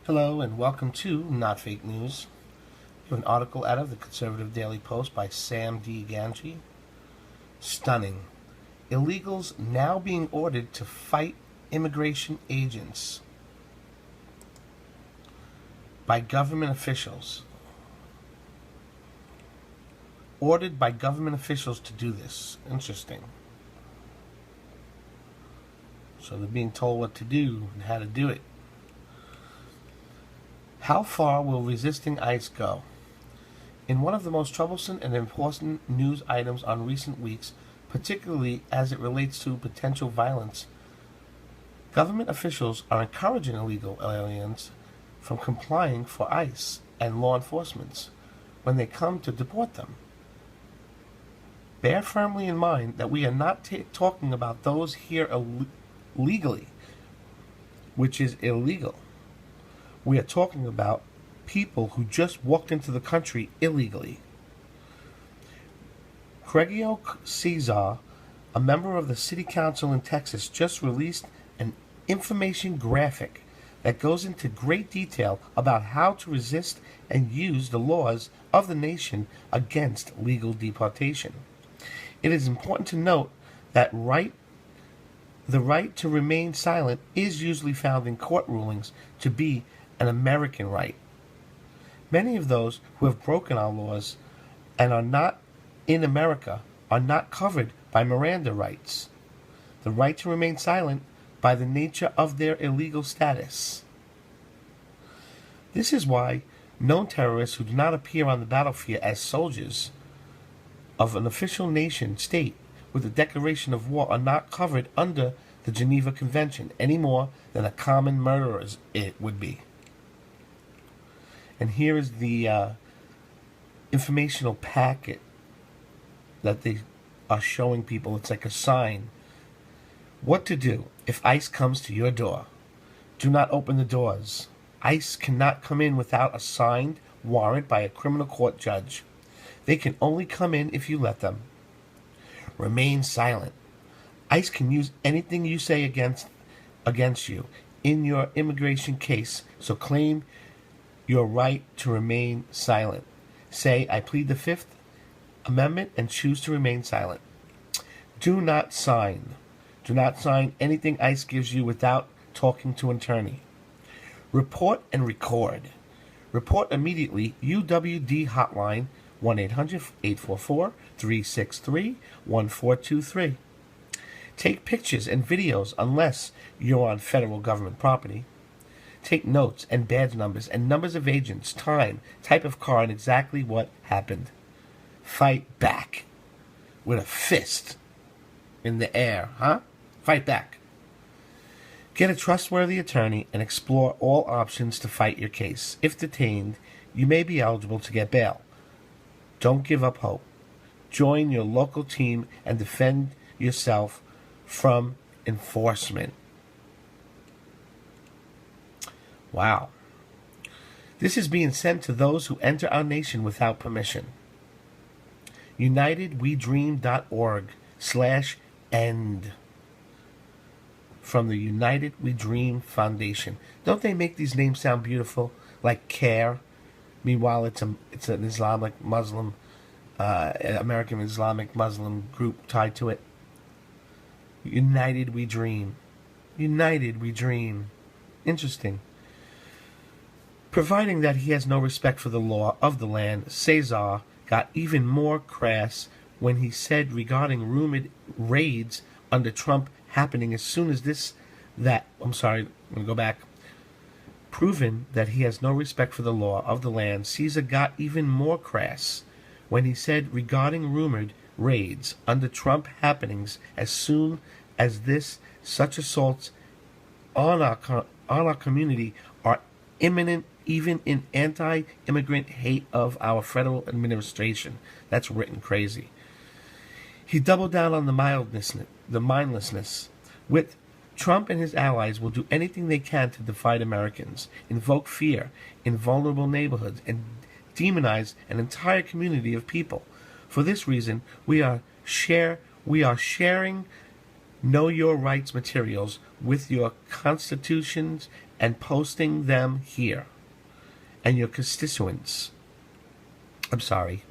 Hello and welcome to Not Fake News. We have an article out of the Conservative Daily Post by Sam D. Ganji. Stunning. Illegals now being ordered to fight immigration agents by government officials. Ordered by government officials to do this. Interesting. So they're being told what to do and how to do it. How far will resisting ICE go? In one of the most troublesome and important news items on recent weeks, particularly as it relates to potential violence, government officials are encouraging illegal aliens from complying for ICE and law enforcement when they come to deport them. Bear firmly in mind that we are not talking about those here legally, which is illegal. We are talking about people who just walked into the country illegally. Cregio Cesar, a member of the City Council in Texas, just released an information graphic that goes into great detail about how to resist and use the laws of the nation against legal deportation. It is important to note that the right to remain silent is usually found in court rulings to be an American right. Many of those who have broken our laws and are not in America are not covered by Miranda rights, the right to remain silent by the nature of their illegal status. This is why known terrorists who do not appear on the battlefield as soldiers of an official nation state with a declaration of war are not covered under the Geneva Convention any more than a common murderer it would be. And here is the informational packet that they are showing people. It's like a sign. What to do if ICE comes to your door. Do not open the doors. ICE cannot come in without a signed warrant by a criminal court judge. They can only come in if you let them. Remain silent. ICE can use anything you say against you in your immigration case, so claim your right to remain silent. Say, I plead the Fifth Amendment and choose to remain silent. Do not sign. Do not sign anything ICE gives you without talking to an attorney. Report and record. Report immediately. UWD hotline 1-800-844-363-1423. Take pictures and videos unless you're on federal government property. Take notes and badge numbers and numbers of agents, time, type of car, and exactly what happened. Fight back with a fist in the air, huh? Fight back. Get a trustworthy attorney and explore all options to fight your case. If detained, you may be eligible to get bail. Don't give up hope. Join your local team and defend yourself from enforcement. Wow. This is being sent to those who enter our nation without permission. UnitedWeDream.org/end from the United We Dream Foundation. Don't they make these names sound beautiful? Like CARE. Meanwhile, it's an Islamic Muslim, American Islamic Muslim group tied to it. United We Dream. United We Dream. Interesting. Providing that he has no respect for the law of the land, Cesar got even more crass when he said regarding rumored raids under Trump happening as soon as I'm going to go back. Proven that he has no respect for the law of the land, Caesar got even more crass when he said regarding rumored raids under Trump happenings as soon as such assaults on our community are imminent, even in anti-immigrant hate of our federal administration. That's written crazy. He doubled down on the mindlessness. With Trump and his allies will do anything they can to divide Americans, invoke fear in vulnerable neighborhoods, and demonize an entire community of people. For this reason, we are sharing Know Your Rights materials with your constitutions and posting them here. And your constituents. I'm sorry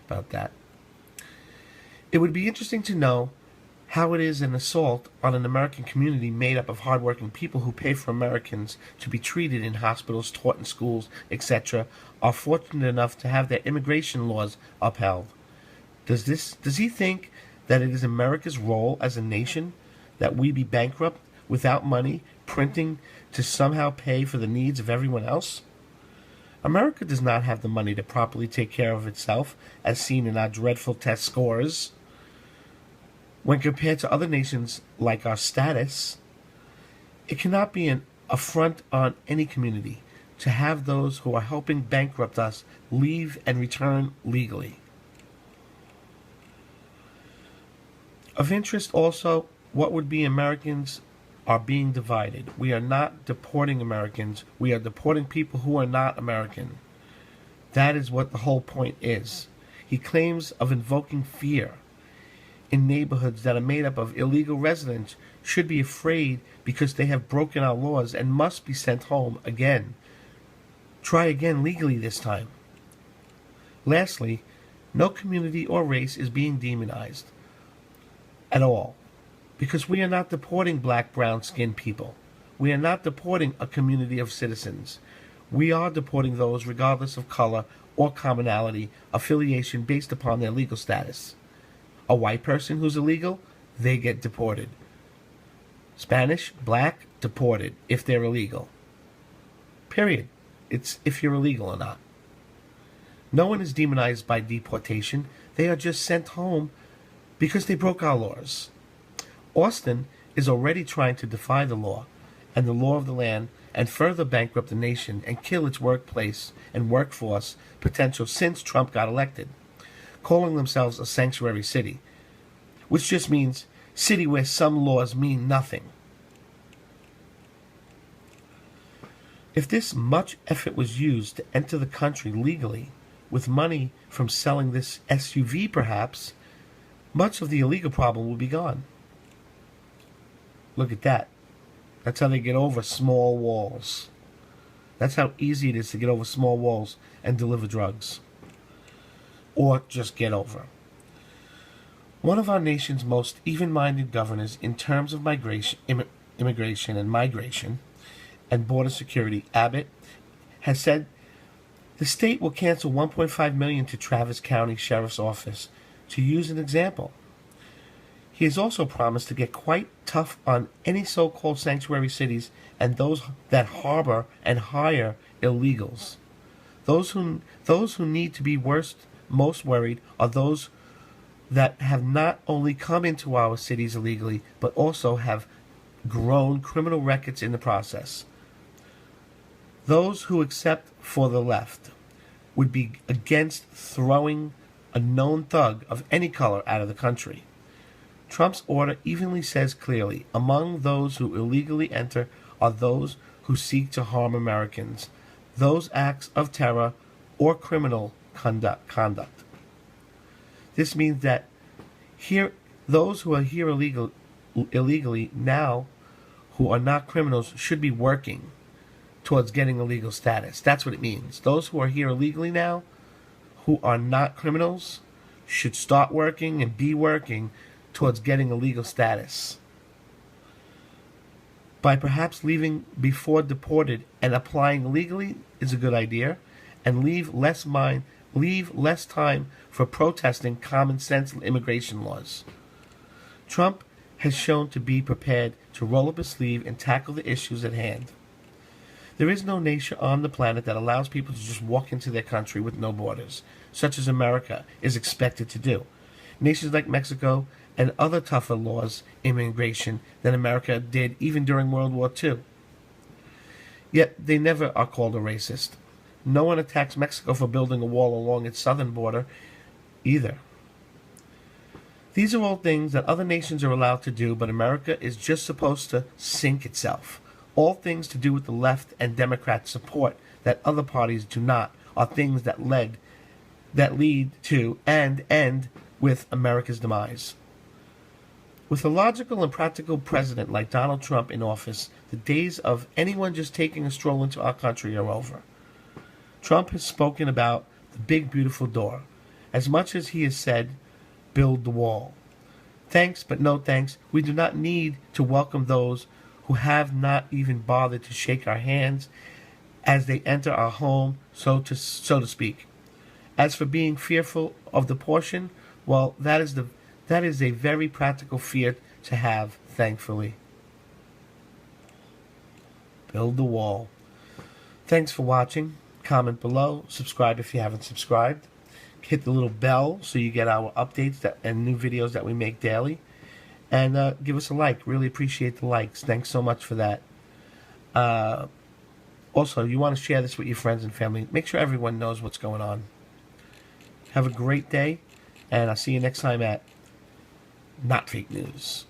about that. It would be interesting to know how it is an assault on an American community made up of hardworking people who pay for Americans to be treated in hospitals, taught in schools, etc., are fortunate enough to have their immigration laws upheld. Does he think that it is America's role as a nation that we be bankrupt without money printing to somehow pay for the needs of everyone else? America does not have the money to properly take care of itself, as seen in our dreadful test scores. When compared to other nations like our status, it cannot be an affront on any community to have those who are helping bankrupt us leave and return legally. Of interest also, what would be Americans are being divided. We are not deporting Americans. We are deporting people who are not American. That is what the whole point is. He claims of invoking fear in neighborhoods that are made up of illegal residents should be afraid because they have broken our laws and must be sent home again. Try again legally this time. Lastly, no community or race is being demonized at all, because we are not deporting black, brown-skinned people. We are not deporting a community of citizens. We are deporting those regardless of color or commonality, affiliation based upon their legal status. A white person who's illegal, they get deported. Spanish, black, deported if they're illegal. Period. It's if you're illegal or not. No one is demonized by deportation. They are just sent home because they broke our laws. Austin is already trying to defy the law and the law of the land and further bankrupt the nation and kill its workplace and workforce potential since Trump got elected, calling themselves a sanctuary city, which just means city where some laws mean nothing. If this much effort was used to enter the country legally, with money from selling this SUV perhaps, much of the illegal problem will be gone. Look at that. That's how they get over small walls. That's how easy it is to get over small walls and deliver drugs. Or just get over. One of our nation's most even-minded governors in terms of immigration and border security, Abbott, has said the state will cancel $1.5 million to Travis County Sheriff's Office, to use an example. He has also promised to get quite tough on any so-called sanctuary cities and those that harbor and hire illegals. Those who need to be most worried are those that have not only come into our cities illegally, but also have grown criminal records in the process. Those who accept for the left would be against throwing a known thug of any color out of the country. Trump's order evenly says clearly, among those who illegally enter are those who seek to harm Americans, those acts of terror or criminal conduct. This means that those who are here illegally now, who are not criminals, should be working towards getting a legal status. That's what it means. Those who are here illegally now, who are not criminals, should start working and be working towards getting a legal status. By perhaps leaving before deported and applying legally is a good idea, and leave less time for protesting common sense immigration laws. Trump has shown to be prepared to roll up his sleeve and tackle the issues at hand. There is no nation on the planet that allows people to just walk into their country with no borders, such as America is expected to do. Nations like Mexico and other tougher laws immigration than America did even during World War II. Yet they never are called a racist. No one attacks Mexico for building a wall along its southern border either. These are all things that other nations are allowed to do, but America is just supposed to sink itself. All things to do with the left and Democrat support that other parties do not are things that lead to and end with America's demise. With a logical and practical president like Donald Trump in office, the days of anyone just taking a stroll into our country are over. Trump has spoken about the big, beautiful door, as much as he has said, build the wall. Thanks, but no thanks. We do not need to welcome those who have not even bothered to shake our hands as they enter our home, so to speak. As for being fearful of the portion, well, that is a very practical fear to have, thankfully. Build the wall. Thanks for watching. Comment below. Subscribe if you haven't subscribed. Hit the little bell so you get our updates and new videos that we make daily. And give us a like. Really appreciate the likes. Thanks so much for that. Also, you want to share this with your friends and family. Make sure everyone knows what's going on. Have a great day, and I'll see you next time at Not Fake News.